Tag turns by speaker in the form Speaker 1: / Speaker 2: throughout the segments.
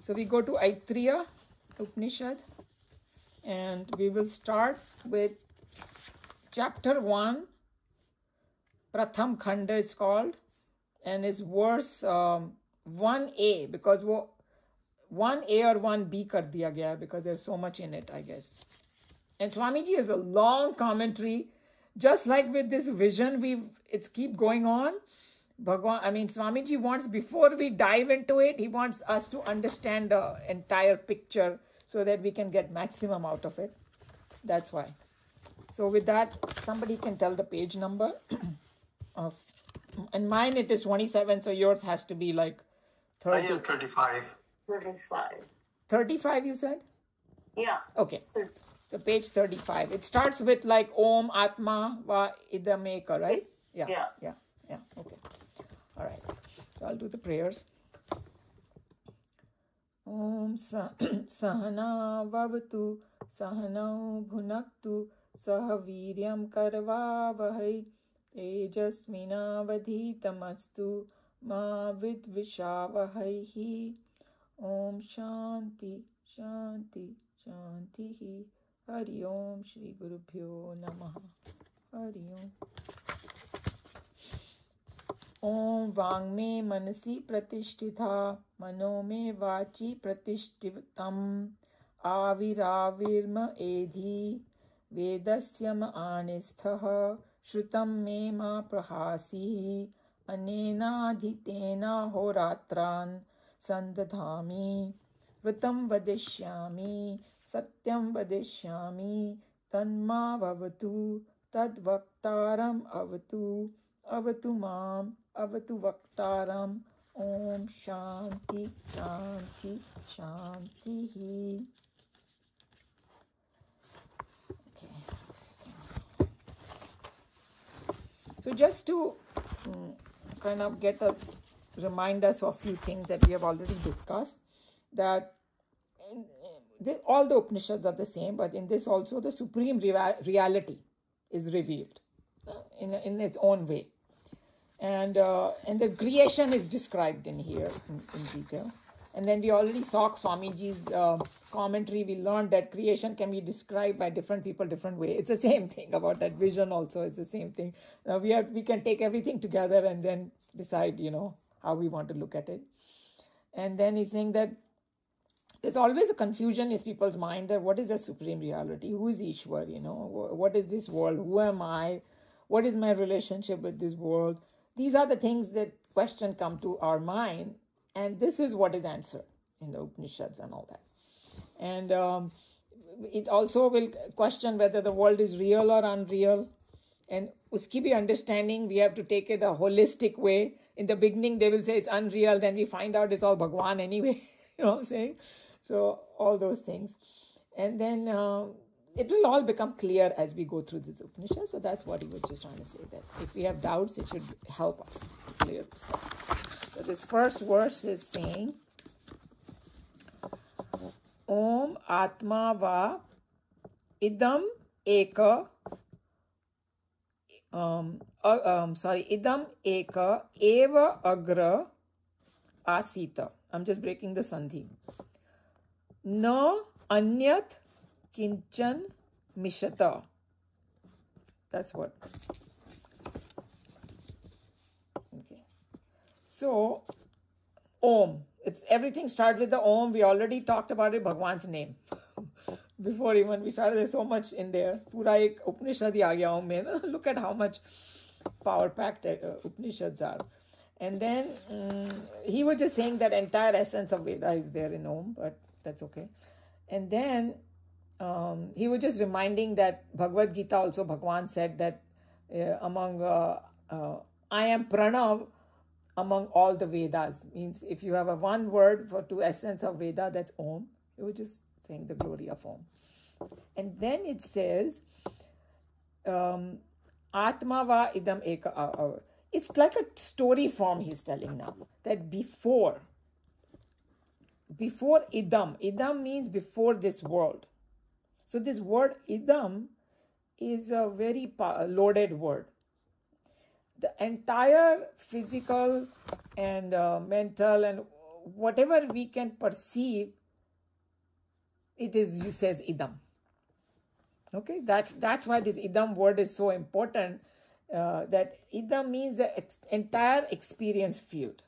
Speaker 1: So we go to Aitreya Upanishad, and we will start with chapter 1. Pratham Khanda is called, and is verse 1a, because 1a or 1b kar diya gaya because there's so much in it, I guess. And Swamiji has a long commentary, just like with this vision, it's keep going on. Swamiji wants, before we dive into it, he wants us to understand the entire picture so that we can get maximum out of it. That's why. So with that, somebody can tell the page number of, and mine it is 27, so yours has to be like 30.
Speaker 2: I am 35.
Speaker 1: 35, you said?
Speaker 2: Yeah.
Speaker 1: Okay. So page 35. It starts with like Om Atma Va Idameka, right?
Speaker 2: Yeah.
Speaker 1: Okay. All right. So I'll do the prayers. Om Sahana Vavatu Sahanau Bhunaktu Sahaviryam Karva Vahai Tejasvinavadhitamastu Ma Vidvishavahaihi. Om Shanti Shanti Shanti. Hari Om Shri Gurubhyo Namaha. Hari Om. Om Vangme Manasi Pratishtitha Mano Me Vachi Pratishtitam Aviravirma Edhi Vedasyam Anisthaha Shrutam Me Ma Prahasi Anena Dhitena Horatran Sandadhami Vritam Vadishyami Satyam Vadishyami Tanma Vavatu Tadvaktaram Avatu Avatu Mam Avatu Vaktaram. Om Shanti Shanti Shanti. Okay, so just to kind of remind us of a few things that we have already discussed, that all the Upanishads are the same, but in this also the supreme reality is revealed in its own way. And the creation is described in here in detail. And then we already saw Swamiji's commentary. We learned that creation can be described by different people different way. It's the same thing about that vision also. It's the same thing. We can take everything together and then decide, how we want to look at it. And then he's saying that there's always a confusion in people's mind that what is the supreme reality? Who is Ishwar? What is this world? Who am I? What is my relationship with this world? These are the things that question come to our mind, and this is what is answered in the Upanishads and all that. And it also will question whether the world is real or unreal. And uski bhi understanding, we have to take it a holistic way. In the beginning, they will say it's unreal. Then we find out it's all Bhagwan anyway. You know what I'm saying? So all those things. And then it will all become clear as we go through this Upanishad. So that's what he was just trying to say, that if we have doubts, it should help us clear this stuff. So this first verse is saying, Om Atma Va Idam Eka Idam Eka Eva Agra Asita. I'm just breaking the sandhi. No Anyat Kinchan Mishata. That's what. Okay. So, Om. Everything starts with the Om. We already talked about it, Bhagwan's name. Before even we started, there's so much in there. Pura ek Upanishad hi aa gaya Om mein. Look at how much power-packed Upanishads are. And then he was just saying that entire essence of Veda is there in Om, but that's okay. And then he was just reminding that Bhagavad Gita also, Bhagwan said that among I am Pranav among all the Vedas. Means if you have a one word to essence of Veda, that's Om. He was just saying the glory of Om. And then it says Atma Va Idam Eka. It's like a story form he's telling now. That before Idam means before this world. So this word Idam is a very loaded word. The entire physical and mental and whatever we can perceive, it is, you says idam. Okay, that's why this idam word is so important. That idam means the entire experience field,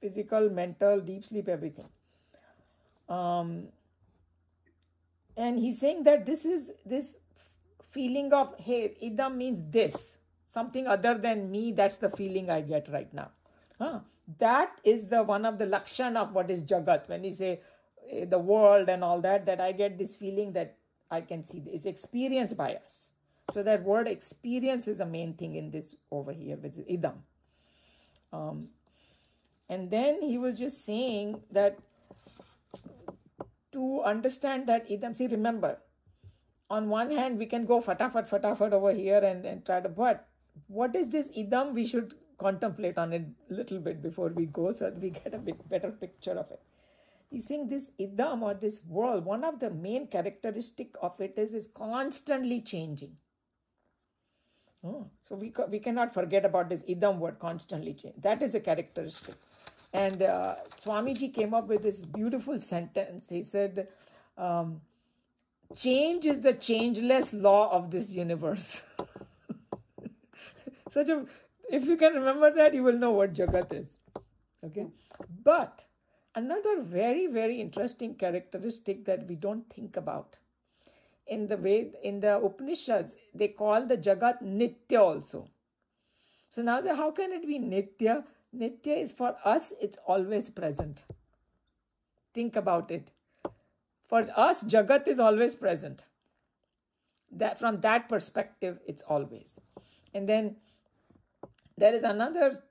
Speaker 1: physical, mental, deep sleep, everything. And he's saying that this feeling of, hey, idam means this, something other than me. That's the feeling I get right now. That is the one of the lakshan of what is jagat. When you say the world and all that, that I get this feeling that I can see is experienced by us. So that word experience is the main thing in this over here with idam. And then he was just saying that to understand that idam, see, remember, on one hand we can go fatafat over here and try to, but what is this idam? We should contemplate on it a little bit before we go, so that we get a bit better picture of it. He's saying this idam, or this world, one of the main characteristic of it is constantly changing. So we cannot forget about this idam word, constantly change. That is a characteristic. And Swamiji came up with this beautiful sentence. He said, change is the changeless law of this universe. If you can remember that, you will know what Jagat is. Okay. But another very, very interesting characteristic that we don't think about, in the Upanishads, they call the Jagat Nitya also. So now how can it be Nitya? Nitya is, for us, it's always present. Think about it. For us, Jagat is always present. That from that perspective, it's always. And then there is another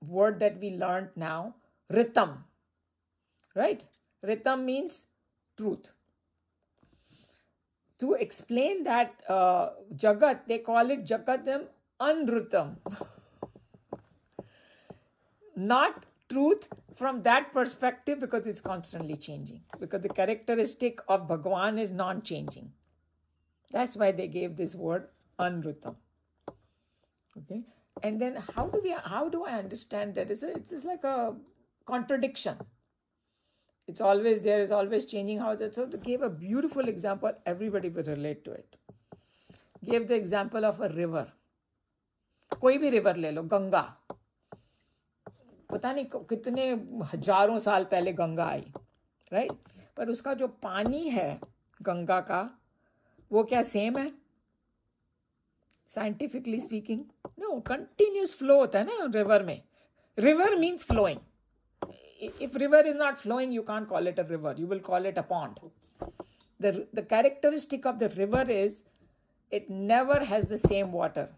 Speaker 1: word that we learned now, Ritam. Right? Ritam means truth. To explain that Jagat, they call it Jagatam Anrutam. Not truth from that perspective, because it's constantly changing. Because the characteristic of Bhagavan is non-changing. That's why they gave this word Anrutam. Okay? And then how do I understand that? It's just like a contradiction. It's always there, it's always changing. How is it? So they gave a beautiful example. Everybody will relate to it. Gave the example of a river. कोई भी river ले लो, गंगा. पता नहीं कितने हजारों साल पहले गंगा आई, right? पर उसका जो पानी है गंगा का, वो क्या सेम है? Scientifically speaking, no. Continuous flow होता है ना river में. River means flowing. If river is not flowing, you can't call it a river. You will call it a pond. The characteristic of the river is it never has the same water.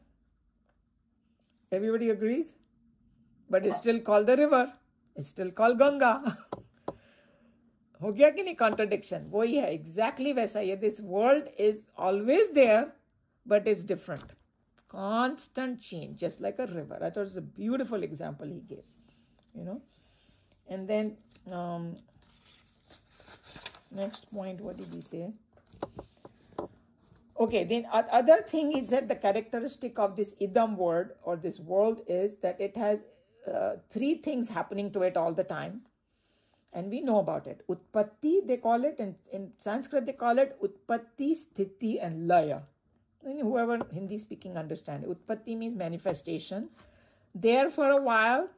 Speaker 1: Everybody agrees? But it's still called the river. It's still called Ganga. हो गया कि नहीं contradiction? वही है, exactly वैसा ही है. This world is always there, but it's different. Constant change, just like a river. I thought it was a beautiful example he gave. And then next point, what did he say? Okay, then other thing is that the characteristic of this idam word or this world is that it has three things happening to it all the time. And we know about it. Utpatti, they call it, and in Sanskrit they call it Utpatti, Sthiti, and Laya. And whoever Hindi speaking understand. Utpatti means manifestation. There for a while,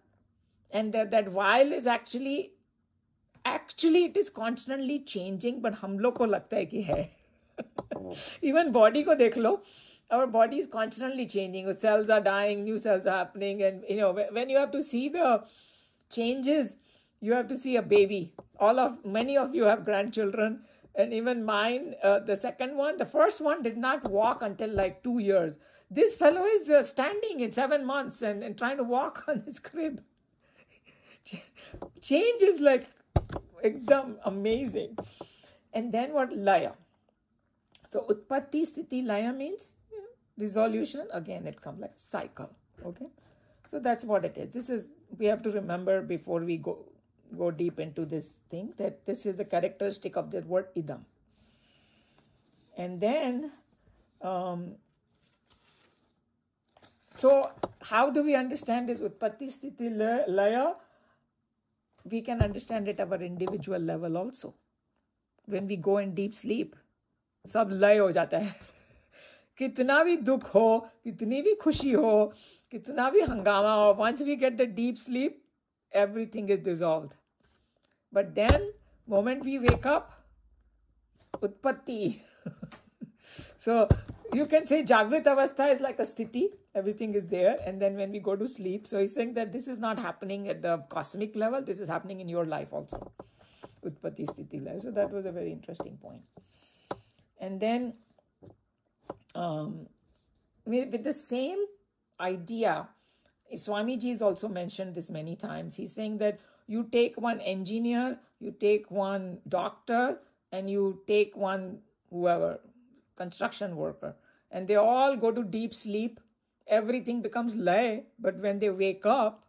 Speaker 1: and that while is actually it is constantly changing, but हम लोग को लगता है कि है. Even body को देख लो, our body is constantly changing. Cells are dying, new cells are happening, and when you have to see the changes, you have to see a baby. Many of you have grandchildren, and even mine, the first one did not walk until like 2 years. This fellow is standing in 7 months and trying to walk on his crib. Change is like ekdam amazing. And then what? Laya. So Utpatti, Sthiti, Laya means resolution. Again, it comes like cycle. Okay. So that's what it is. We have to remember before we go deep into this thing, that this is the characteristic of the word idam. And then, so how do we understand this Utpatti, Sthiti, Laya? we can understand it at our individual level also. When we go in deep sleep, सब लय हो जाता है. कितना भी दुख हो, कितनी भी खुशी हो, कितना भी हंगामा हो, once we get the deep sleep, everything is dissolved. But then, moment we wake up, utpatti. So you can say Jagrit Avastha is like a sthiti, everything is there, and then when we go to sleep, so he's saying that this is not happening at the cosmic level, this is happening in your life also. Utpatti sthiti life. So that was a very interesting point. And then with the same idea, Swamiji has also mentioned this many times. He's saying that you take one engineer, you take one doctor, and you take one whoever, construction worker, and they all go to deep sleep. Everything becomes lay, but when they wake up,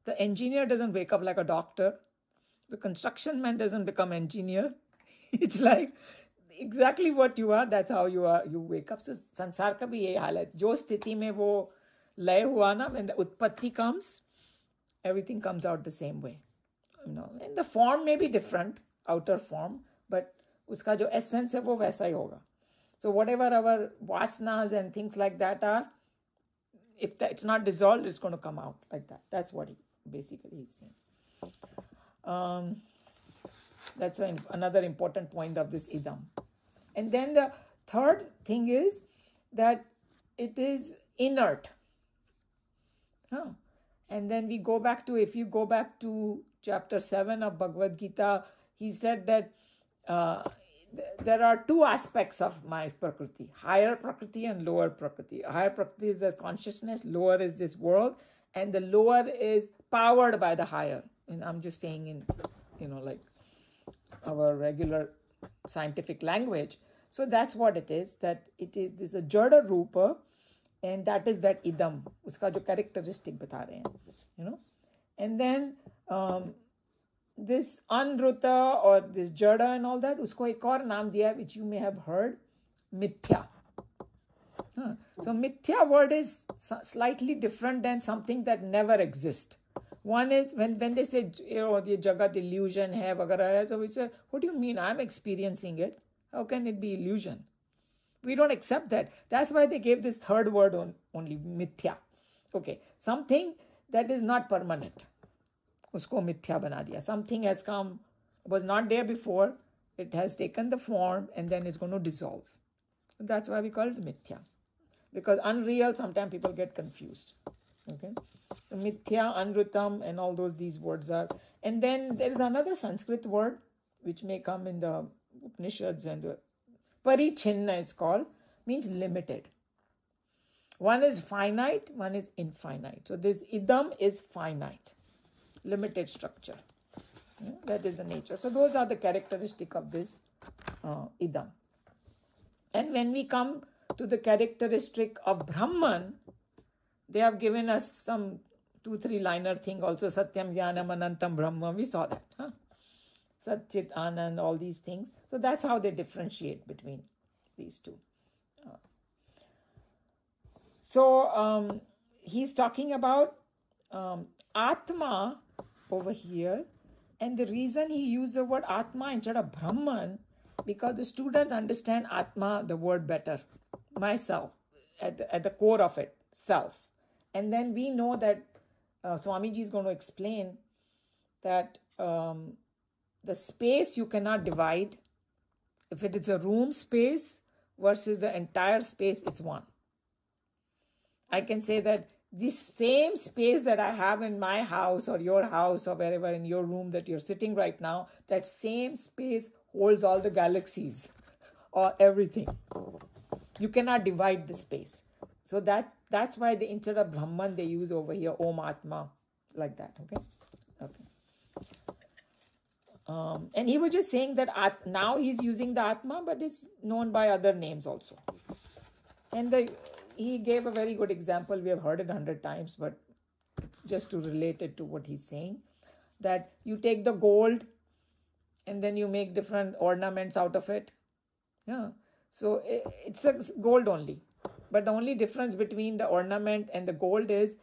Speaker 1: the engineer doesn't wake up like a doctor. The construction man doesn't become engineer. It's like exactly what you are, that's how you are. You wake up. So संसार का भी यही हाल है. जो स्थिति में वो लय हुआ ना, when the utpatti comes, everything comes out the same way. You know, and the form may be different, outer form, but उसका जो essence है वो वैसा ही होगा. So whatever our vasanas and things like that are, if it's not dissolved, it's going to come out like that. That's what he basically is saying. That's another important point of this idam. And then the third thing is that it is inert. And then we go back to, if you go back to chapter 7 of Bhagavad Gita, he said that there are two aspects of my Prakriti, higher Prakriti and lower Prakriti. Higher Prakriti is the consciousness, lower is this world, and the lower is powered by the higher. And I'm just saying in, like our regular scientific language. So that's what it is, that it is this a Jada Rupa, and that is that idam, uska jo characteristic bata rahe hain, And then this Anruta or this Jada and all that, usko ek aur naam diya, which you may have heard, Mithya. So Mithya word is slightly different than something that never exists. One is when they say, the Jagat illusion hai, vagara, so we say, what do you mean? I'm experiencing it. How can it be illusion? We don't accept that. That's why they gave this third word only, Mithya. Okay, something that is not permanent. Usko Mithya bana diya. Something has come, was not there before, it has taken the form, and then it's going to dissolve. That's why we call it Mithya. Because unreal, sometimes people get confused. Okay, so Mithya, Anrutam, and all these words are. And then there is another Sanskrit word which may come in the Upanishads, and Parichinna it's called, means limited. One is finite, one is infinite. So this idam is finite, limited structure. That is the nature. So those are the characteristic of this idam. And when we come to the characteristic of Brahman, they have given us some 2-3 liner thing also, Satyam Jnanam Anantam Brahma. We saw that. Sat Chit Anand, all these things. So that's how they differentiate between these two. So he's talking about Atma over here. And the reason he used the word Atma instead of Brahman, because the students understand Atma, the word better. Myself, at the core of it, self. And then we know that Swamiji is going to explain that the space you cannot divide. If it is a room space versus the entire space, it's one. I can say that this same space that I have in my house or your house or wherever in your room that you're sitting right now, that same space holds all the galaxies or everything. You cannot divide the space. So that's why instead of Brahman, they use over here Om Atma, like that. Okay. And he was just saying that now he's using the Atma, but it's known by other names also. And he gave a very good example. We have heard it 100 times, but just to relate it to what he's saying, that you take the gold and then you make different ornaments out of it. Yeah. So it's a gold only. But the only difference between the ornament and the gold is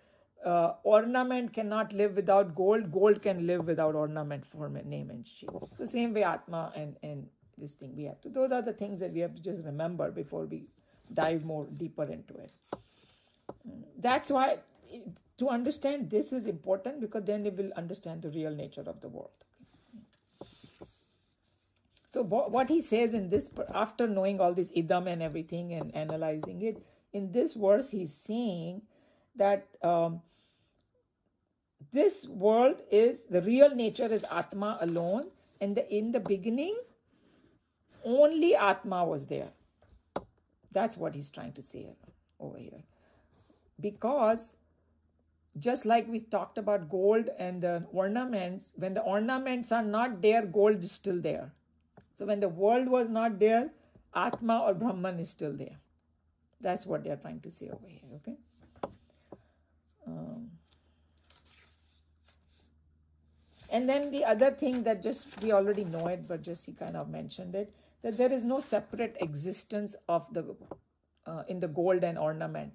Speaker 1: ornament cannot live without gold. Gold can live without ornament, form, name, and shape. So same way, Atma and this thing we have to. Those are the things that we have to just remember before we dive more deeper into it. That's why to understand this is important, because then we will understand the real nature of the world. So what he says in this, after knowing all this idam and everything and analyzing it, in this verse he's saying that this world is, the real nature is Atma alone, and in the beginning only Atma was there. That's what he's trying to say over here. Because just like we talked about gold and the ornaments, when the ornaments are not there, gold is still there. So when the world was not there, Atma or Brahman is still there. That's what they're trying to say over here, okay? And then the other thing that just, we already know it, but just he kind of mentioned it, that there is no separate existence of the, in the gold and ornament.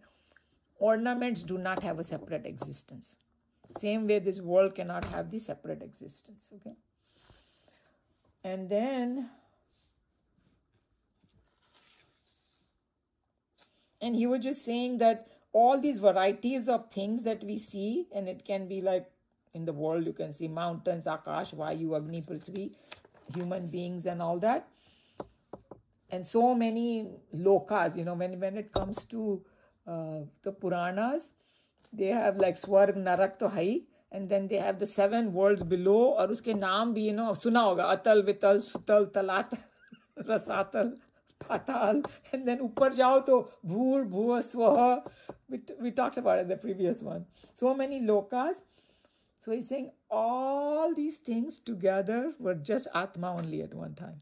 Speaker 1: Ornaments do not have a separate existence. Same way this world cannot have the separate existence, okay? And then, and he was just saying that all these varieties of things that we see, and it can be like in the world, you can see mountains, Akash, Vayu, Agni, Prithvi, human beings and all that. And so many lokas, you know, when it comes to the Puranas, they have like Swarg, Narak to hai, and then they have the 7 worlds below, और उसके नाम भी, you know, सुना होगा, अतल, वितल, सुतल, तलातल, रसातल, पाताल, and then ऊपर जाओ तो भूर, भुव, स्वह. We talked about it in the previous one. So many lokas. So he's saying all these things together were just Atma only at one time.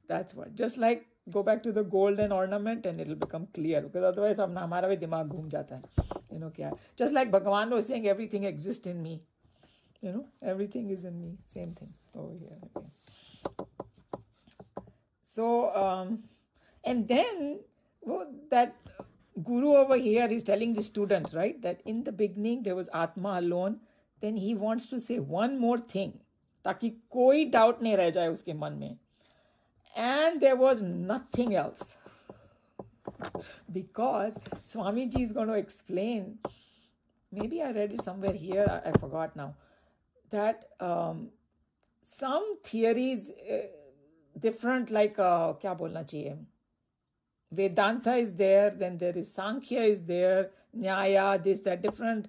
Speaker 1: That's what. Just like go back to the gold and ornament and it'll become clear, because otherwise हमारा भी दिमाग घूम जाता है. You know क्या? Just like Bhagavan was saying, everything exists in me. You know, everything is in me. Same thing over here. Okay. So, and then that Guru over here is telling the students, right, that in the beginning there was Atma alone. Then he wants to say one more thing, ताकि कोई doubt नहीं रह जाए उसके मन में. And there was nothing else. Because Swamiji is going to explain, maybe I read it somewhere here, I forgot now, that some theories different, like क्या बोलना चाहिए, Vedanta is there, then there is Sankhya is there, Nyaya, this, that, different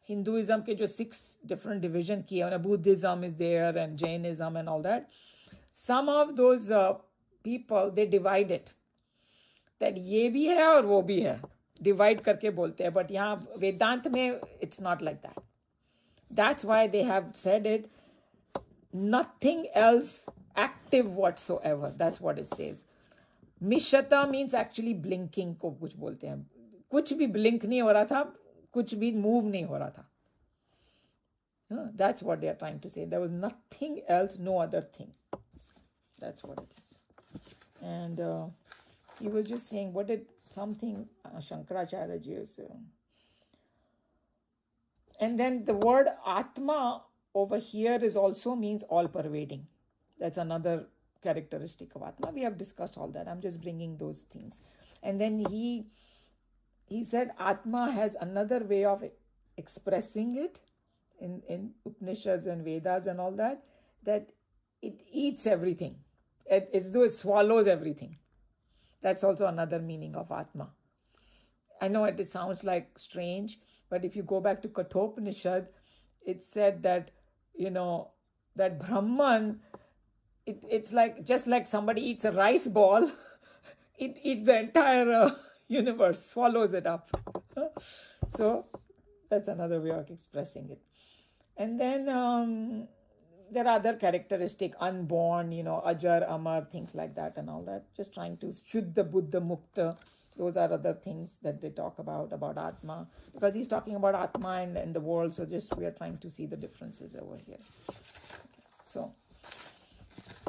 Speaker 1: Hinduism के जो 6 different division किए हैं, Buddhism is there and Jainism and all that. Some of those people, they divide it. That ये भी है और वो भी है. Divide करके बोलते हैं. But यहाँ Vedant में, it's not like that. That's why they have said it, nothing else active whatsoever. That's what it says. Mishata means actually blinking को कुछ बोलते हैं. कुछ भी blink नहीं हो रहा था, कुछ भी move नहीं हो रहा था. That's what they are trying to say. There was nothing else, no other thing. That's what it is. And he was just saying, what did something Shankaracharya ji is saying. And then the word Atma over here is also means all pervading. That's another characteristic of Atma. We have discussed all that. I'm just bringing those things. And then he said Atma has another way of expressing it in Upanishads and Vedas and all that, that it eats everything. It's though it swallows everything. That's also another meaning of Atma. I know it sounds like strange, but if you go back to Kathopanishad, it said that, you know, that Brahman, it's like, just like somebody eats a rice ball, it eats the entire universe, swallows it up. So that's another way of expressing it. And then there are other characteristics, unborn, you know, Ajar, Amar, things like that and all that. Just trying to Shuddha, Buddha, Mukta. Those are other things that they talk about Atma. Because he's talking about Atma and the world. So just we are trying to see the differences over here. Okay. So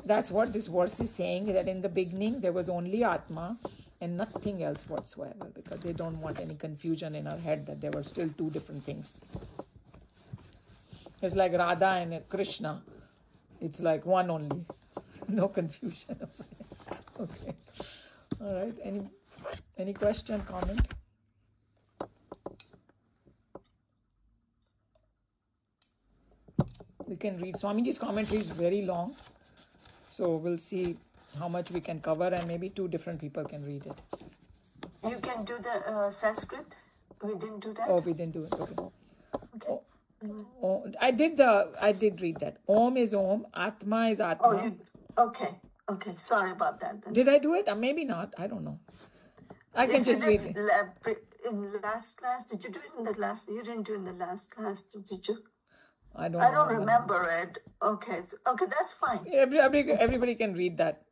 Speaker 1: that's what this verse is saying, that in the beginning there was only Atma. and nothing else whatsoever, because they don't want any confusion in our head that there were still two different things. It's like Radha and Krishna. It's like one only. No confusion. Okay. All right. Any question, comment? We can read. Swamiji's commentary is very long. So we'll see how much we can cover, and maybe two different people can read it.
Speaker 2: You can do the Sanskrit. We didn't do that.
Speaker 1: Oh, we didn't do it. Okay.
Speaker 2: Okay.
Speaker 1: Oh, I did read that. Om is Om, Atma is Atma.
Speaker 2: Okay. Okay. Sorry about that. Then.
Speaker 1: Did I do it? Maybe not. I don't know. I can
Speaker 2: If you
Speaker 1: just read
Speaker 2: did
Speaker 1: it.
Speaker 2: in last class, did you do it in the last? You didn't do it in the last class, did you?
Speaker 1: I don't
Speaker 2: I
Speaker 1: know.
Speaker 2: don't remember it. Okay. Okay, that's fine.
Speaker 1: Everybody can read that.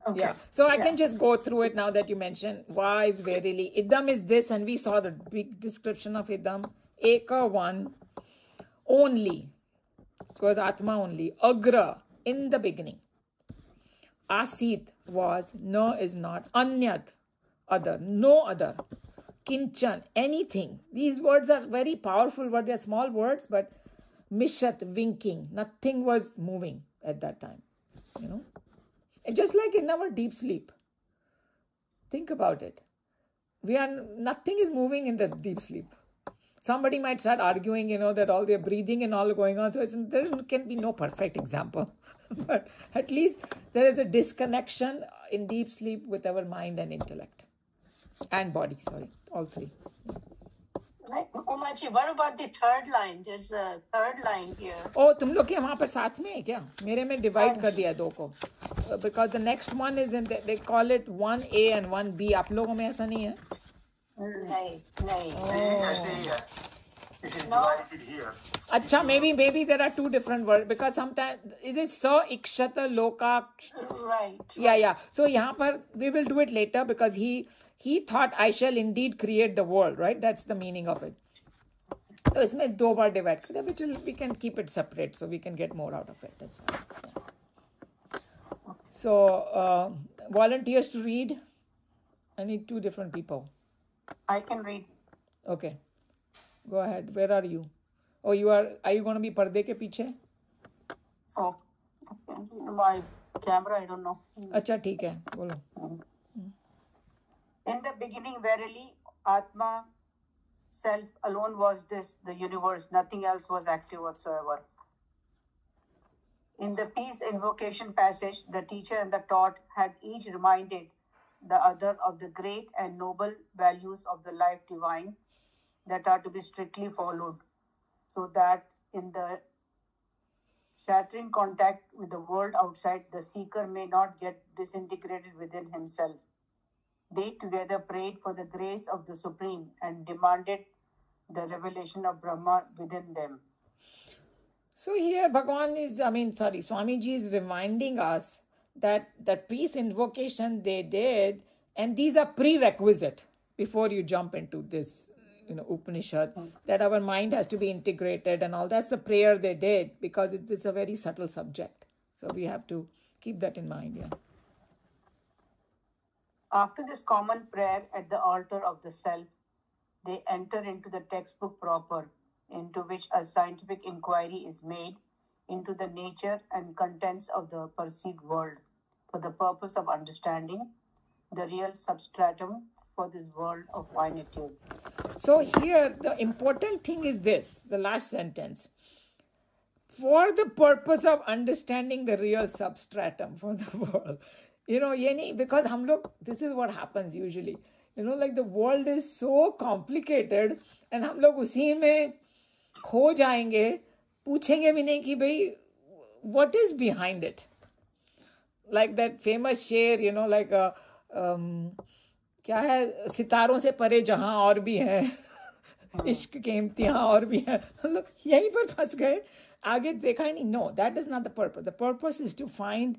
Speaker 2: Okay.
Speaker 1: Yeah. So I can just go through it now that you mentioned. Why is verily. Idam is this, and we saw the big description of Idam. Eka, one. Only. It was Atma only. Agra, in the beginning. Asit was, no is not. Anyat, other. No other. Kinchan, anything. These words are very powerful, but they're small words, but Mishat, winking. Nothing was moving at that time. You know? And just like in our deep sleep. Think about it. Nothing is moving in the deep sleep. Somebody might start arguing, that all their breathing and all going on. So there can be no perfect example. But at least there is a disconnection in deep sleep with our mind and intellect. And body, all three.
Speaker 2: Right. Umaji, what about the third line? There's a third line here.
Speaker 1: Oh, तुम लोग के वहाँ पर साथ में है क्या? मेरे में divide कर दिया दो को. Because the next one is they call it 1A and 1B. आप लोगों में ऐसा नहीं है?
Speaker 2: नहीं.
Speaker 3: ऐसे ही है. It is divided here.
Speaker 1: अच्छा, maybe there are two different words, because sometimes it is sa ikshata loka.
Speaker 2: Right.
Speaker 1: Yeah. So यहाँ पर we will do it later, because he thought I shall indeed create the world, right? That's the meaning of it. So इसमें दो बार divide कर दिया, which we can keep it separate, so we can get more out of it. That's fine. Yeah. So volunteers to read. I need two different people.
Speaker 2: I can read.
Speaker 1: Okay. Go ahead. Where are you? Oh, are you going to be पर्दे के पीछे?
Speaker 2: Oh, okay. My camera, I don't know.
Speaker 1: अच्छा, ठीक है. बोलो.
Speaker 2: In the beginning, verily, Atma, self alone was this, the universe. Nothing else was active whatsoever. In the peace invocation passage, the teacher and the taught had each reminded the other of the great and noble values of the life divine that are to be strictly followed, so that in the shattering contact with the world outside, the seeker may not get disintegrated within himself. They together prayed for the grace of the Supreme and demanded the revelation of Brahma within them.
Speaker 1: So here Swamiji is reminding us that the peace invocation they did, and these are prerequisite before you jump into this, Upanishad, that our mind has to be integrated and all. That's the prayer they did, because it is a very subtle subject. So we have to keep that in mind, yeah.
Speaker 2: After this common prayer at the altar of the self, they enter into the textbook proper, into which a scientific inquiry is made into the nature and contents of the perceived world for the purpose of understanding the real substratum for this world of finitude.
Speaker 1: So here the important thing is this, the last sentence. For the purpose of understanding the real substratum for the world. Because this is what happens usually. Like the world is so complicated, and हम लोग उसी में खो जाएंगे, पूछेंगे भी नहीं कि भाई, what is behind it? Like that famous शेर, like क्या है, सितारों से परे जहां और भी है, इश्क के इम्तिहान और भी है. मतलब यहीं पर फंस गए, आगे देखा ही नहीं. No, that is not the purpose. The purpose is to find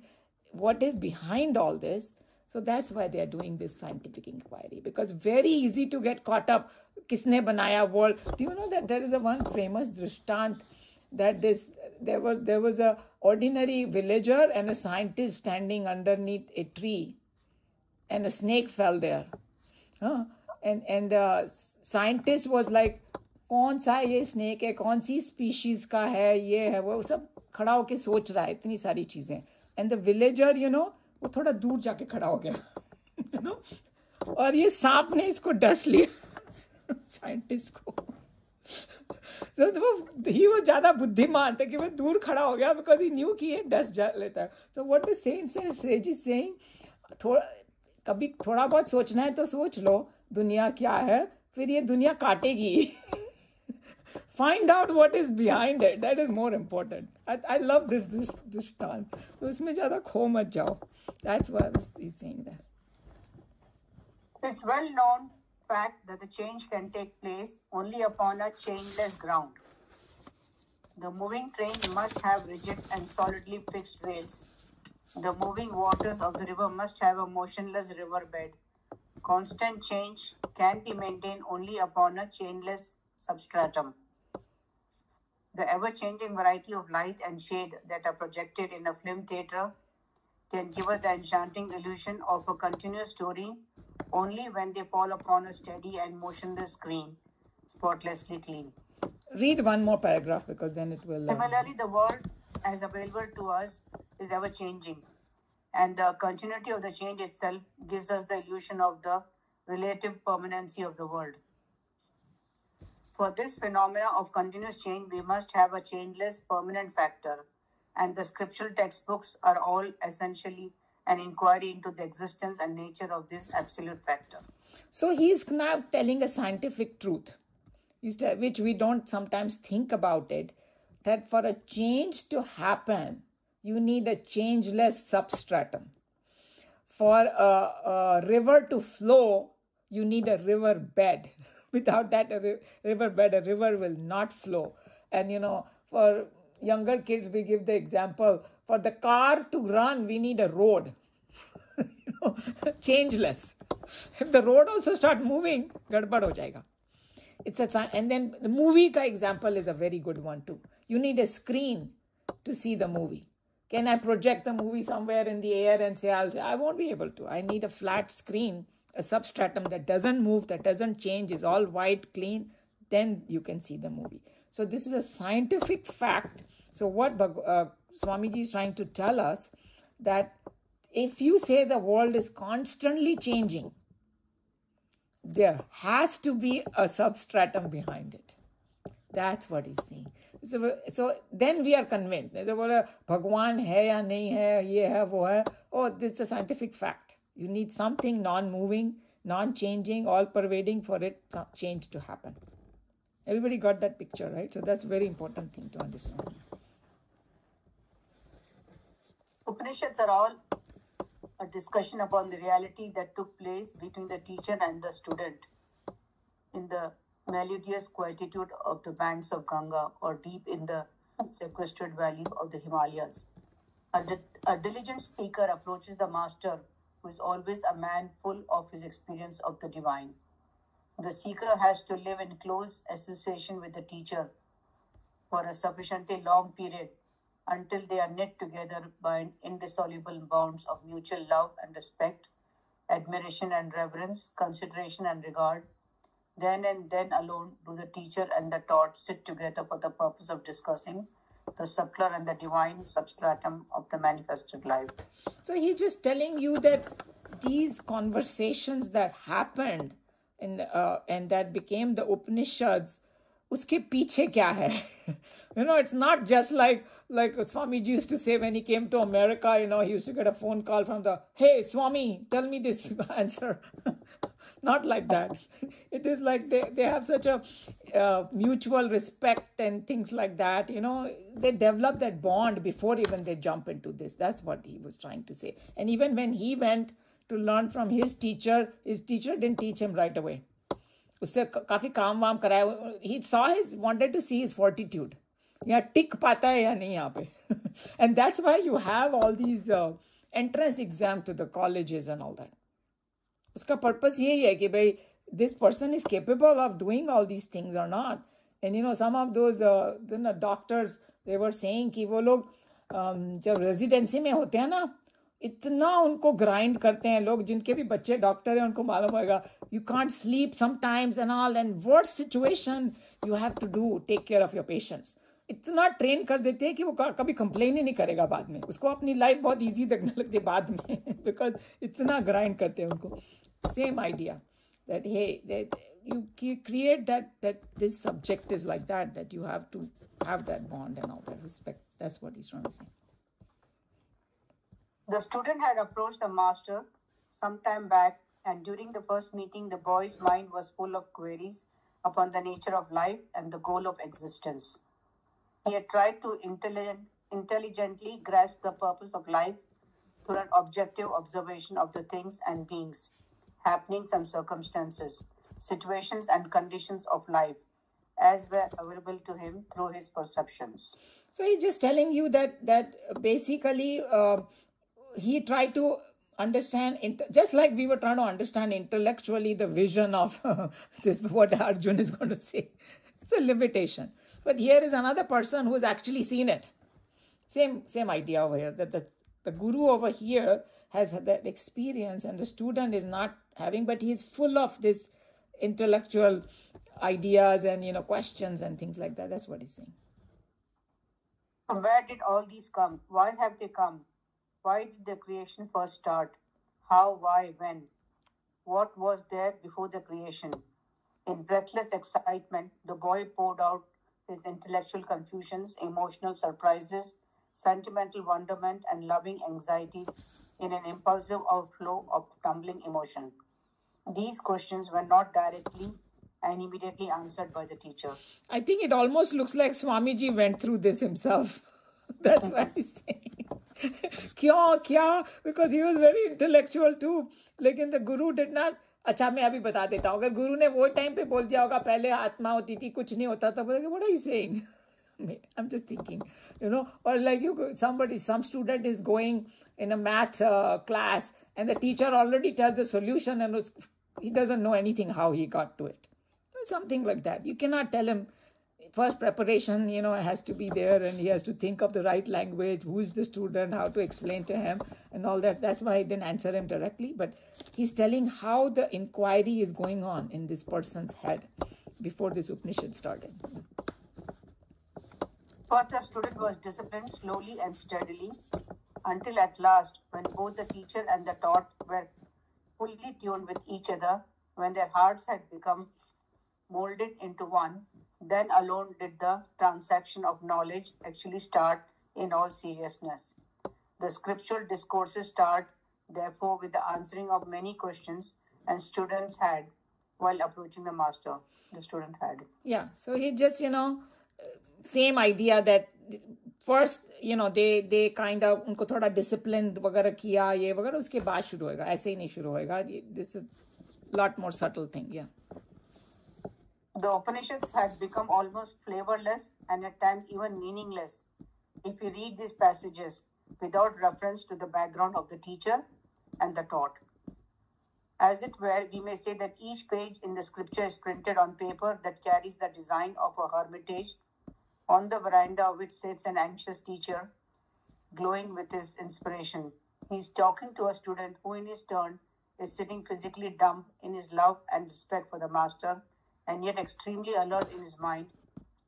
Speaker 1: what is behind all this. So that's why they are doing this scientific inquiry, because very easy to get caught up. Kisne banaya world? Do you know that there is a one famous drishtant that there was a ordinary villager and a scientist standing underneath a tree, and a snake fell there. Huh? And the scientist was like, कौन सा ये snake है, कौन सी species का है, ये है वो सब खड़ा होके सोच रहा है इतनी सारी चीजें. And the villager, वो थोड़ा दूर जाके खड़ा हो गया. और ये सांप ने इसको डस लिया साइंटिस्ट को. So he was ज़्यादा बुद्धिमान था कि वो दूर खड़ा हो गया because he knew कि ये डस लेता है. So what the sage is saying, कभी थोड़ा बहुत सोचना है तो सोच लो दुनिया क्या है, फिर ये दुनिया काटेगी. Find out what is behind it. That is more important. I love this dishtan. तो उसमें ज़्यादा खो मत जाओ. That's why he's saying that.
Speaker 2: It's well known fact that the change can take place only upon a changeless ground. The moving train must have rigid and solidly fixed rails. The moving waters of the river must have a motionless river bed. Constant change can be maintained only upon a chainless substratum. The ever-changing variety of light and shade that are projected in a film theater can give us the enchanting illusion of a continuous story only when they fall upon a steady and motionless screen, spotlessly clean.
Speaker 1: Read one more paragraph because then it will...
Speaker 2: Similarly, the world as available to us is ever-changing, and the continuity of the change itself gives us the illusion of the relative permanency of the world. For this phenomena of continuous change, we must have a changeless permanent factor, and the scriptural textbooks are all essentially an inquiry into the existence and nature of this absolute factor.
Speaker 1: So he's now telling a scientific truth, which we don't sometimes think about it, that for a change to happen, you need a changeless substratum. For a river to flow, you need a river bed. Without that river bed, a river will not flow. And for younger kids, we give the example, for the car to run, we need a road. Changeless. If the road also start moving, gadbad ho jayega. And then the movie ka example is a very good one too. You need a screen to see the movie. Can I project the movie somewhere in the air and say, I won't be able to. I need a flat screen, a substratum that doesn't move, that doesn't change, is all white, clean. Then you can see the movie. So this is a scientific fact. So what Swamiji is trying to tell us, that if you say the world is constantly changing, there has to be a substratum behind it. That's what he's saying. So then we are convinced. Bhagwan hai ya nahi hai, ye hai, wo hai. Oh, this is a scientific fact. You need something non-moving, non-changing, all-pervading for it change to happen. Everybody got that picture, right? So that's a very important thing to understand.
Speaker 2: Upanishads are all a discussion upon the reality that took place between the teacher and the student in the melodious quietude of the banks of Ganga or deep in the sequestered valley of the Himalayas. A diligent speaker approaches the master, who is always a man full of his experience of the divine. The seeker has to live in close association with the teacher for a sufficiently long period until they are knit together by indissoluble bonds of mutual love and respect, admiration and reverence, consideration and regard. Then and then alone do the teacher and the taught sit together for the purpose of discussing the subtler and the divine substratum of the manifested life.
Speaker 1: So he's just telling you that these conversations that happened and that became the Upanishads, uske piche kya hai? It's not just like Swamiji used to say when he came to America, he used to get a phone call from hey, Swami, tell me this answer. Not like that. It is like they have such a mutual respect and things like that. They develop that bond before even they jump into this. That's what he was trying to say. And even when he went to learn from his teacher didn't teach him right away. उससे काफी काम वाम कराया. He wanted to see his fortitude. यहाँ टिक पाता है या नहीं यहाँ पे. And that's why you have all these entrance exam to the colleges and all that. उसका purpose यही है कि भाई this person is capable of doing all these things or not. And some of those doctors, they were saying कि वो लोग जब residency में होते हैं ना, इतना उनको ग्राइंड करते हैं लोग, जिनके भी बच्चे डॉक्टर हैं उनको मालूम होगा, you can't sleep sometimes and all, and what situation you have to do take care of your patients. इतना ट्रेन कर देते हैं कि वो कभी कंप्लेन ही नहीं करेगा बाद में, उसको अपनी लाइफ बहुत इजी लगने लगती है बाद में बिकॉज इतना ग्राइंड करते हैं उनको. Same idea that hey, that you create that this subject is like that you have to have that bond and all that respect. That's what he's trying to say.
Speaker 2: The student had approached the master some time back, and during the first meeting, the boy's mind was full of queries upon the nature of life and the goal of existence. He had tried to intelligently grasp the purpose of life through an objective observation of the things and beings, happenings and circumstances, situations and conditions of life as were available to him through his perceptions.
Speaker 1: So he's just telling you that basically he tried to understand, just like we were trying to understand intellectually the vision of this, what Arjun is going to say. It's a limitation. But here is another person who has actually seen it. Same idea over here, that the guru over here has that experience and the student is not having, but he's full of this intellectual ideas and questions and things like that. That's what he's saying.
Speaker 2: From where did all these come? Why have they come? Why did the creation first start? How, why, when? What was there before the creation? In breathless excitement, the boy poured out his intellectual confusions, emotional surprises, sentimental wonderment, and loving anxieties in an impulsive outflow of tumbling emotion. These questions were not directly and immediately answered by the teacher.
Speaker 1: I think it almost looks like Swamiji went through this himself. That's why he's saying. Kya? Because he was very intellectual too. Lekin the guru did not. अच्छा मैं अभी बता देता हूँ, अगर गुरु ने वो time पे बोल दिया होगा पहले आत्मा होती थी कुछ नहीं होता था, बोलेंगे what are you saying? I'm just thinking, or like some student is going in a math class and the teacher already tells a solution and he doesn't know anything how he got to it. Something like that. You cannot tell him. First preparation, has to be there, and he has to think of the right language, who is the student, how to explain to him, and all that. That's why I didn't answer him directly, but he's telling how the inquiry is going on in this person's head before this Upanishad started.
Speaker 2: First, the student was disciplined slowly and steadily until at last, when both the teacher and the taught were fully tuned with each other, when their hearts had become molded into one, then alone did the transaction of knowledge actually start in all seriousness. The scriptural discourses start, therefore, with the answering of many questions and students had while approaching the master. The student had.
Speaker 1: Yeah, so he just, same idea that first, they kind of, उनको थोड़ा discipline वगैरह किया, ये वगैरह, उसके बाद शुरू होएगा, ऐसे ही नहीं शुरू होएगा. This is a lot more subtle thing, yeah.
Speaker 2: The Upanishads had become almost flavorless and at times even meaningless if we read these passages without reference to the background of the teacher and the taught. As it were, we may say that each page in the scripture is printed on paper that carries the design of a hermitage, on the veranda of which sits an anxious teacher, glowing with his inspiration. He is talking to a student who, in his turn, is sitting physically dumb in his love and respect for the master, and yet extremely alert in his mind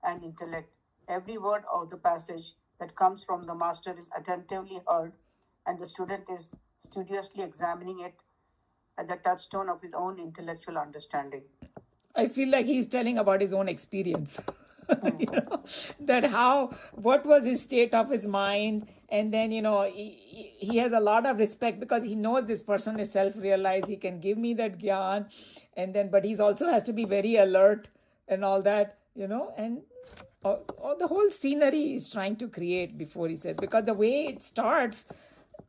Speaker 2: and intellect. Every word of the passage that comes from the master is attentively heard, and the student is studiously examining it at the touchstone of his own intellectual understanding.
Speaker 1: I feel like he's telling about his own experience. What was his state of his mind, and then he has a lot of respect because he knows this person is self-realized, he can give me that gyan, and then but he's also has to be very alert and all that, and all the whole scenery he's trying to create before he said, because the way it starts,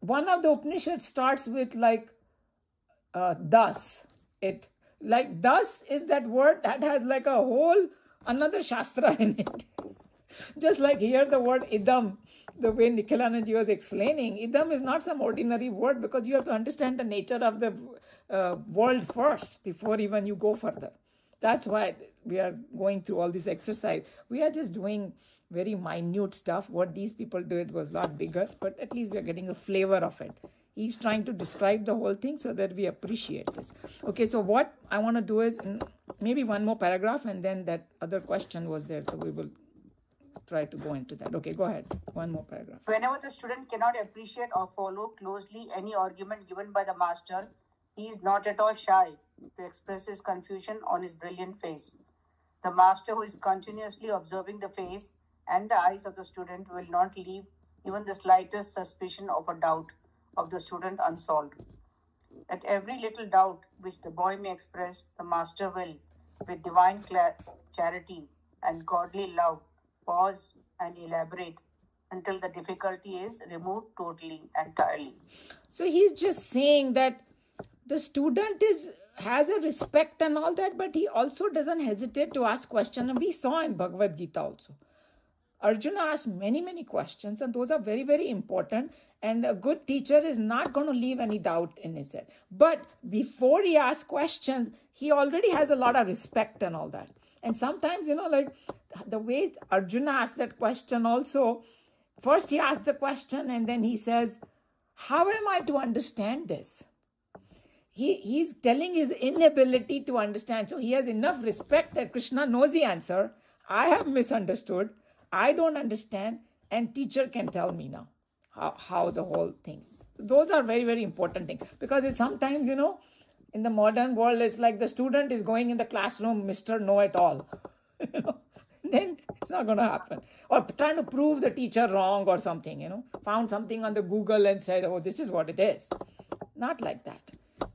Speaker 1: one of the Upanishads starts with like thus. Thus is that word that has like a whole another shastra in it. Just like here the word idam, the way Nikhilanand was explaining, idam is not some ordinary word, because you have to understand the nature of the world first before even you go further. That's why we are going through all this exercise. We are just doing very minute stuff. What these people did was a lot bigger, but at least we are getting a flavor of it. He's trying to describe the whole thing so that we appreciate this. Okay, so what I want to do is maybe one more paragraph, and then that other question was there, so we will try to go into that. Okay, go ahead. One more paragraph.
Speaker 2: Whenever the student cannot appreciate or follow closely any argument given by the master, he is not at all shy to express his confusion on his brilliant face. The master, who is continuously observing the face and the eyes of the student, will not leave even the slightest suspicion of a doubt of the student unsolved. At every little doubt which the boy may express, the master will, with divine charity and godly love, pause and elaborate until the difficulty is removed totally, entirely.
Speaker 1: So he's just saying that the student has a respect and all that, but he also doesn't hesitate to ask questions. And we saw in Bhagavad Gita also, Arjuna asked many, many questions, and those are very, very important. And a good teacher is not going to leave any doubt in his head. But before he asks questions, he already has a lot of respect and all that. And sometimes, like the way Arjuna asked that question also, first he asks the question and then he says, how am I to understand this? He's telling his inability to understand. So he has enough respect that Krishna knows the answer. I have misunderstood. I don't understand. And teacher can tell me now how the whole thing is. Those are very, very important things. Because it's sometimes, in the modern world, it's like the student is going in the classroom, Mr. Know-it-all. Then it's not going to happen. Or trying to prove the teacher wrong or something, found something on the Google and said, oh, this is what it is. Not like that.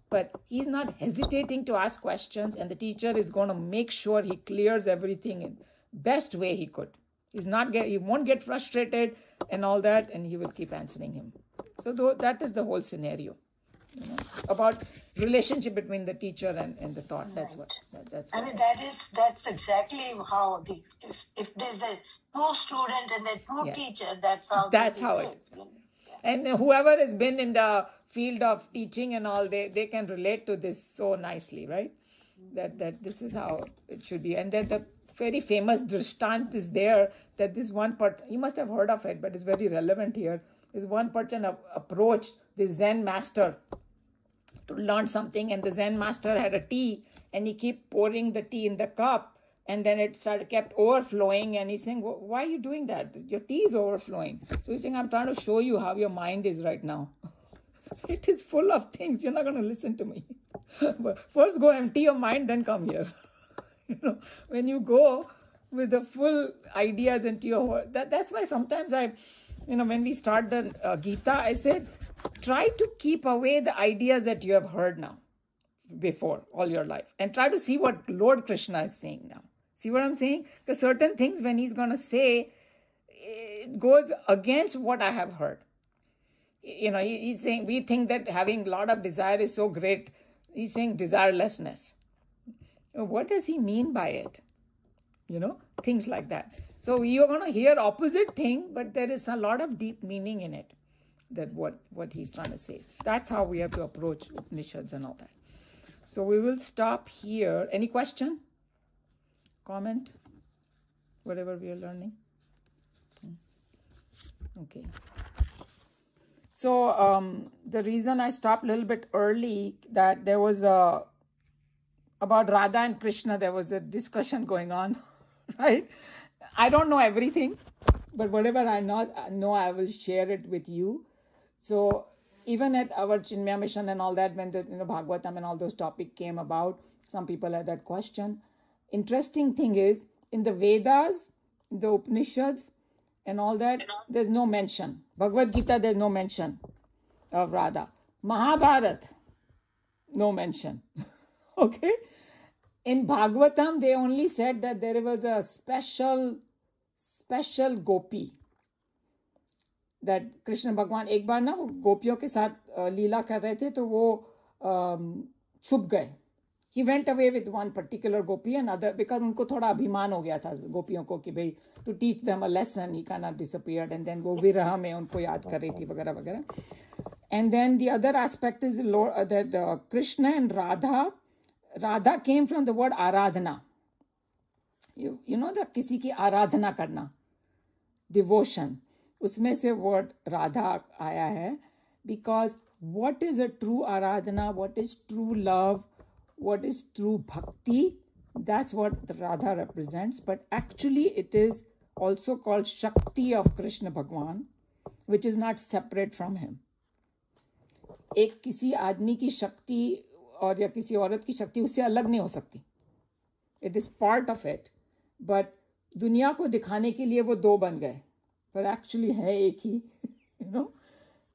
Speaker 1: But he's not hesitating to ask questions, and the teacher is going to make sure he clears everything in best way he could. He won't get frustrated and all that, and he will keep answering him. So that is the whole scenario, about relationship between the teacher and the taught. That's what. That's what.
Speaker 4: I mean, that's exactly how if there's a true student and a true teacher, that's how.
Speaker 1: That's how it is. And whoever has been in the field of teaching and all, they can relate to this so nicely, right? That this is how it should be. And then the very famous Drishtant is there, that this one person, you must have heard of it, but it's very relevant here. This one person approached the Zen master to learn something, and the Zen master had a tea, and he kept pouring the tea in the cup, and then it kept overflowing, and he's saying, why are you doing that? Your tea is overflowing. So he's saying, I'm trying to show you how your mind is right now. It is full of things. You're not going to listen to me. But first go empty your mind, then come here. When you go with the full ideas into your heart, that's why sometimes when we start the Gita, I said, try to keep away the ideas that you have heard now before all your life, and try to see what Lord Krishna is saying now. See what I'm saying? Because certain things when he's going to say, it goes against what I have heard. He's saying, we think that having a lot of desire is so great. He's saying desirelessness. What does he mean by it? Things like that. So you're going to hear opposite thing, but there is a lot of deep meaning in it, that what he's trying to say. That's how we have to approach Upanishads and all that. So we will stop here. Any question? Comment? Whatever we are learning? Okay. So the reason I stopped a little bit early, that there was about Radha and Krishna, there was a discussion going on, right? I don't know everything, but whatever I know, I will share it with you. So even at our Chinmaya mission and all that, when the Bhagavatam and all those topics came about, some people had that question. Interesting thing is, in the Vedas, the Upanishads and all that, there's no mention. Bhagavad Gita, there's no mention of Radha. Mahabharata, no mention. Okay? In Bhagavatam, they only said that there was a special gopi. That Krishna Bhagwan एक बार ना गोपियों के साथ लीला कर रहे थे, तो वो छुप गए. He went away with one particular gopi and other, because उनको थोड़ा अभिमान हो गया था गोपियों को कि भाई, to teach them a lesson, he kind of disappeared, and then वो विरह में उनको याद कर रही थी वगैरह वगैरह. And then the other aspect is that Krishna and Radha came from the word aradhana. You know that किसी की आराधना करना, devotion. उसमें से word राधा आया है, because what is a true aradhana, what is true love, what is true bhakti. That's what the Radha represents. But actually it is also called Shakti of Krishna Bhagwan, which is not separate from him. एक किसी आदमी की शक्ति और या किसी औरत की शक्ति उससे अलग नहीं हो सकती. It is part of it. But दुनिया को दिखाने के लिए वो दो बन गए. But actually है एक ही, you know.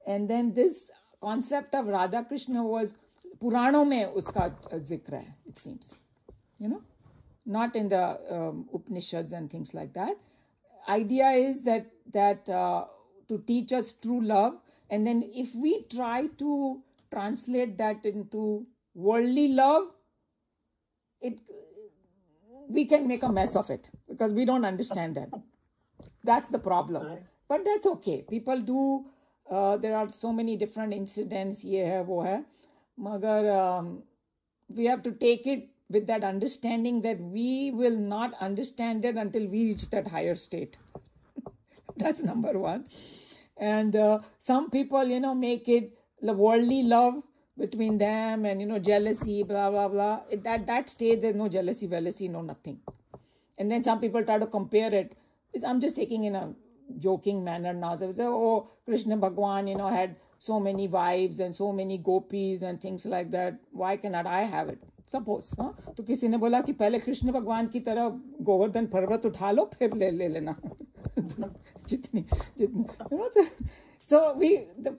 Speaker 1: And then this concept of Radha Krishna was पुराणों में उसका जिक्र है, it seems, you know, not in the Upanishads and things like that. Idea is that to teach us true love, and then if we try to translate that into worldly love, we can make a mess of it because we don't understand that. That's the problem. Right. But that's okay. People do. There are so many different incidents. Ye hai, wo hai. Magar, we have to take it with that understanding that we will not understand it until we reach that higher state. That's number one. And some people, you know, make it the worldly love between them and, you know, jealousy, blah, blah, blah. At that stage, there's no jealousy, no nothing. And then some people try to compare it. I'm just taking in a joking manner now. So, oh, Krishna Bhagwan, you know, had so many wives and so many gopis and things like that. Why cannot I have it? Suppose, हाँ? तो किसी ने बोला कि पहले कृष्ण भगवान की तरह गोवर्धन पर्वत उठा लो फिर ले लेना जितनी you know, so the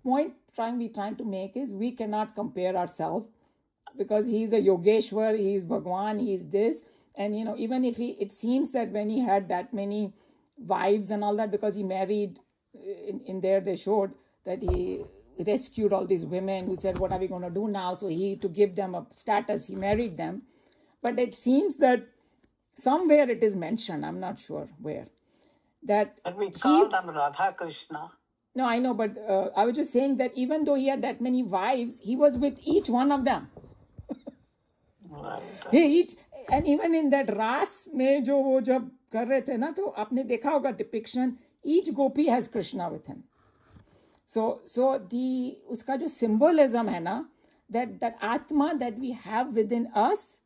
Speaker 1: point we're trying to make is we cannot compare ourselves because he's a Yogeshwar, he's Bhagwan, he's this, and you know, even if it seems that when he had that many wives and all that, because he married in there they showed that he rescued all these women who said, what are we going to do now? So to give them a status, he married them. But it seems that somewhere it is mentioned, I'm not sure where, that
Speaker 5: but we call them Radha Krishna.
Speaker 1: No, I know, but I was just saying that even though he had that many wives, he was with each one of them.
Speaker 5: Right.
Speaker 1: And even in that ras mein jo wo jab kar rahe the na, to aapne dekha hoga depiction, each gopi has Krishna with him. So the uska jo symbolism hai na, that atma that we have within us,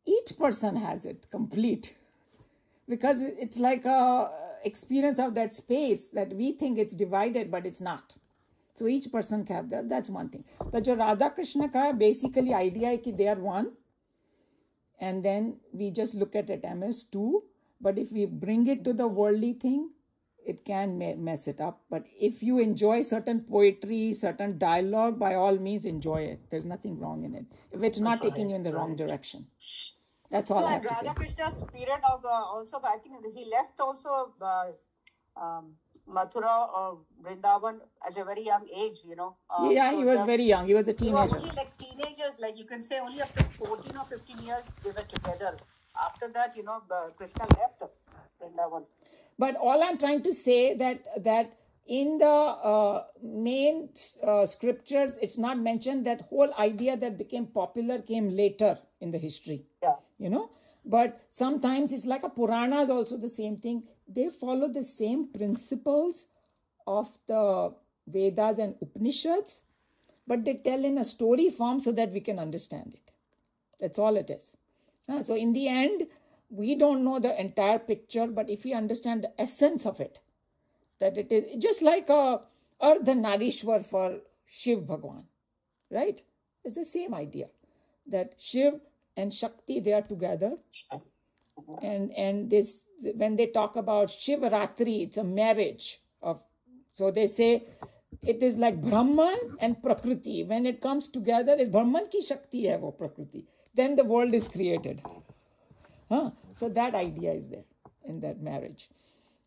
Speaker 1: each person has it complete, because it's like a experience of that space that we think it's divided, but it's not. So each person can have that. That's one thing. But jo Radha Krishna ka basically idea hai ki they are one, and then we just look at it as two. But if we bring it to the worldly thing, it can mess it up. But if you enjoy certain poetry, certain dialogue, by all means enjoy it. There's nothing wrong in it. If it's not taking you in the wrong direction. That's all I have to say.
Speaker 2: Radha Krishna's period of also, I think he left also Mathura or Vrindavan at a very young age, you know.
Speaker 1: Yeah, so he was very young. He was a teenager.
Speaker 2: They were only like teenagers, like you can say only up to 14 or 15 years they were together. After that, you know, Krishna left Vrindavan.
Speaker 1: But all I'm trying to say that in the main scriptures, it's not mentioned. That whole idea that became popular came later in the history.
Speaker 2: Yeah.
Speaker 1: You know, but sometimes it's like a Purana is also the same thing. They follow the same principles of the Vedas and Upanishads, but they tell in a story form so that we can understand it. That's all it is. So in the end, we don't know the entire picture, but if we understand the essence of it, that it is just like a Ardhanarishwar for Shiv Bhagwan, right? It's the same idea that Shiv and Shakti, they are together. And this, when they talk about Shivaratri, it's a marriage of, so they say it is like Brahman and Prakriti. When it comes together, is Brahman ki Shakti hai wo Prakriti. Then the world is created. So that idea is there in that marriage.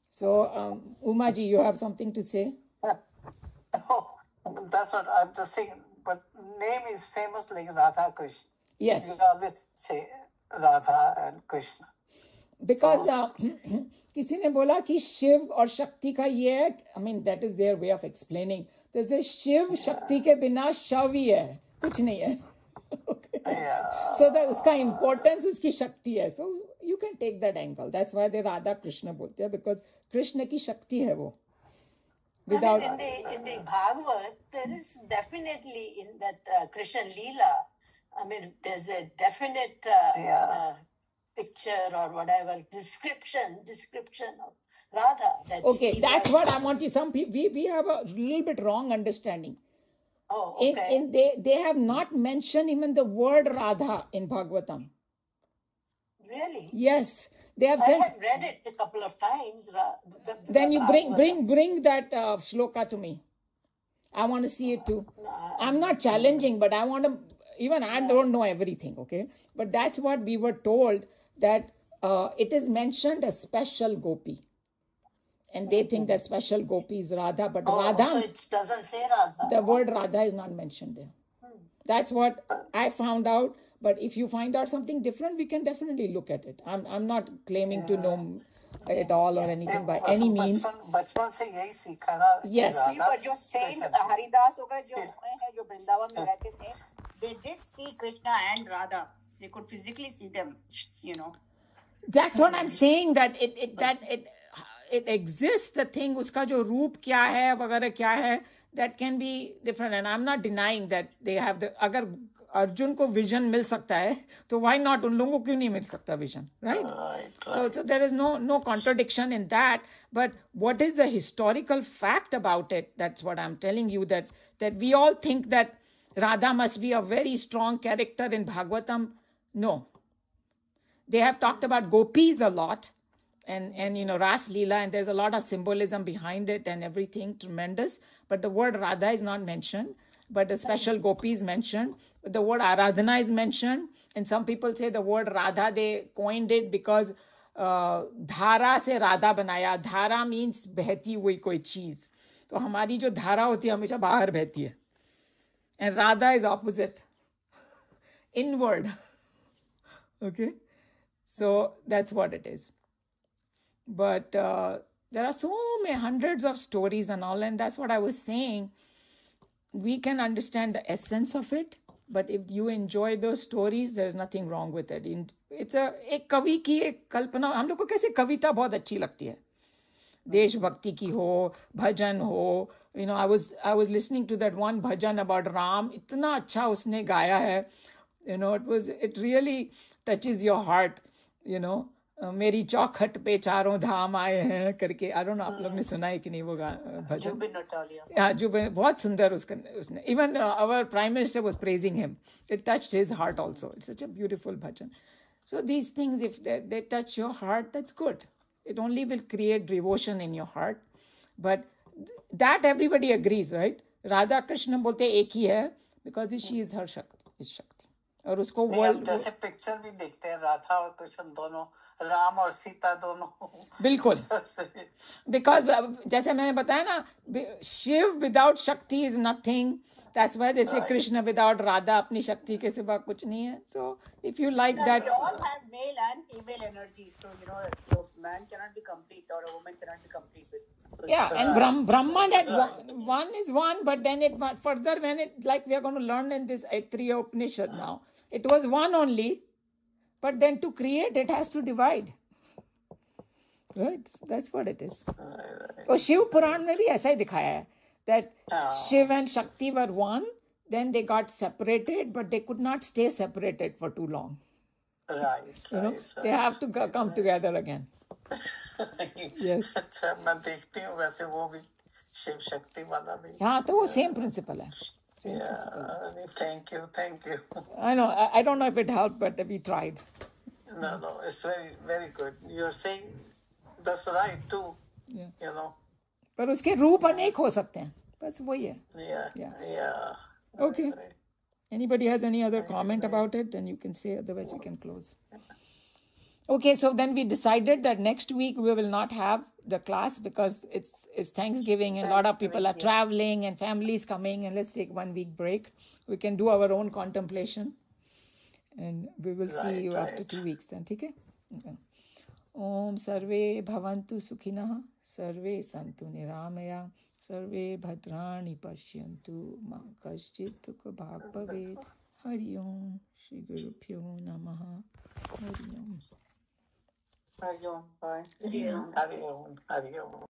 Speaker 1: So, Umaji, you have something to say?
Speaker 5: Oh, that's what I'm just saying. But name is famous like Radha Krishna.
Speaker 1: Yes.
Speaker 5: You always say Radha and Krishna.
Speaker 1: Because किसी ने बोला कि शिव और शक्ति का ये है, I mean that is their way of explaining. जैसे शिव शक्ति के बिना शव ही है, कुछ नहीं है. Okay.
Speaker 5: Yeah.
Speaker 1: So that उसका importance उसकी शक्ति है. So you can take that angle. That's why they Radha Krishna बोलते हैं, because Krishna की शक्ति है वो. without.
Speaker 4: I mean, in the Bhagavad, there is definitely in that Krishna Leela. I mean, there's a definite picture or whatever description of Radha. That
Speaker 1: Okay,
Speaker 4: she
Speaker 1: that's
Speaker 4: was-
Speaker 1: what I want you. Some people we have a little bit wrong understanding.
Speaker 4: Oh, okay.
Speaker 1: They have not mentioned even the word Radha in Bhagavatam.
Speaker 4: Really?
Speaker 1: Yes, they have
Speaker 4: I
Speaker 1: said.
Speaker 4: have read it a couple of times.
Speaker 1: Then you bring that shloka to me. I want to see it too. I'm not challenging, but I want to. Even I don't know everything, okay? But that's what we were told, that it is mentioned a special gopi. And they think that special gopi is Radha, but Radha,
Speaker 4: so it doesn't say Radha.
Speaker 1: the word Radha is not mentioned there. That's what I found out. But if you find out something different, we can definitely look at it. I'm not claiming to know it all or anything by any means.
Speaker 5: बचपन से यही सीखा ना.
Speaker 1: Yes.
Speaker 2: See, but जो saint Haridas वगैरह जो हैं जो वृंदावन में रहते थे, they did see Krishna and Radha. They could physically see them, you know.
Speaker 1: That's what I'm saying, that it exists, the thing, उसका जो रूप क्या है वगैरह क्या है, that can be different. And I'm not denying that they have the, अगर अर्जुन को विजन मिल सकता है तो why not उन लोगों को क्यों नहीं मिल सकता vision, right? So there is no contradiction in that. But what is the historical fact about it? That's what I'm telling you, that we all think that Radha must be a very strong character in Bhagavatam. No. They have talked about gopis a lot, and you know, Ras Leela, and there's a lot of symbolism behind it and everything, tremendous. But the word Radha is not mentioned, but the special gopi is mentioned. But the word Aradhana is mentioned, and some people say the word Radha, they coined it because धारा से राधा बनाया. धारा means बहती हुई कोई चीज. तो हमारी जो धारा होती है हमेशा बाहर बहती है, and Radha is opposite, inward. Okay, so that's what it is. But there are so many hundreds of stories and all, and that's what I was saying. We can understand the essence of it, but if you enjoy those stories, there's nothing wrong with it. It's एक कवि की एक कल्पना. हम लोग को कैसे कविता बहुत अच्छी लगती है, देशभक्ति की हो, भजन हो. You know, I was listening to that one bhajan about Ram. इतना अच्छा उसने गाया है. You know, it really touches your heart. You know, मेरी चौखट पे चारों धाम आए हैं करके. I don't know आप लोग ने सुना है कि नहीं वो भजन.
Speaker 2: Jubin Natalia.
Speaker 1: Yeah, Jubin, बहुत सुंदर उसने. Even our Prime Minister was praising him. It touched his heart also. It's such a beautiful bhajan. So these things, if they touch your heart, that's good. It only will create devotion in your heart. But that everybody agrees, right? Radha Krishna बोलते एक ही है, because she is her Shakti. और उसको
Speaker 5: world जैसे picture भी देखते हैं, राधा और कृष्ण दोनों, राम और सीता दोनों.
Speaker 1: बिल्कुल. Because जैसे मैंने बताया ना, शिव without शक्ति is nothing. That's why they say Krishna without Radha, अपनी शक्ति के सिवा कुछ नहीं है. So if you like that,
Speaker 2: we all have male and female energy, so you know, a man cannot be complete or a woman cannot be complete with. So
Speaker 1: yeah, and Brahman had one is one, but then it further when it, like we are going to learn in this Aittiriya Upanishad now, it was one only, but then to create it has to divide. Right? So that's what it is. और शिव पुराण में भी ऐसा ही दिखाया है, that Shiv and Shakti were one, then they got separated, but they could not stay separated for too long.
Speaker 5: Right.
Speaker 1: They have to come together again. Yes.
Speaker 5: अच्छा, मैं देखती हूँ वैसे वो भी शिव शक्ति वाला भी.
Speaker 1: हाँ, तो वो same principle है.
Speaker 5: Yeah, thank you.
Speaker 1: I know. I don't know if it helped, but we tried.
Speaker 5: No, it's very, very good. You're saying that's right too.
Speaker 1: Yeah.
Speaker 5: You know.
Speaker 1: पर उसके रूप अनेक हो सकते हैं. बस वही है.
Speaker 5: Yeah.
Speaker 1: Okay. Anybody has any other comment about it? Then you can say. Otherwise, we can close. Okay, so then we decided that next week we will not have the class because it's Thanksgiving and a lot of people are traveling and families coming, and let's take 1 week break. We can do our own contemplation and we will see you after 2 weeks then. Okay? Om sarve bhavantu sukhinah, sarve santu niramaya, sarve bhadrani pashyantu, ma kaschit dukha bhag bhavet. Hari Om. Shri Guru Pyo Namaha. Hari Om.
Speaker 5: Hari Om. Bye. Hari Om.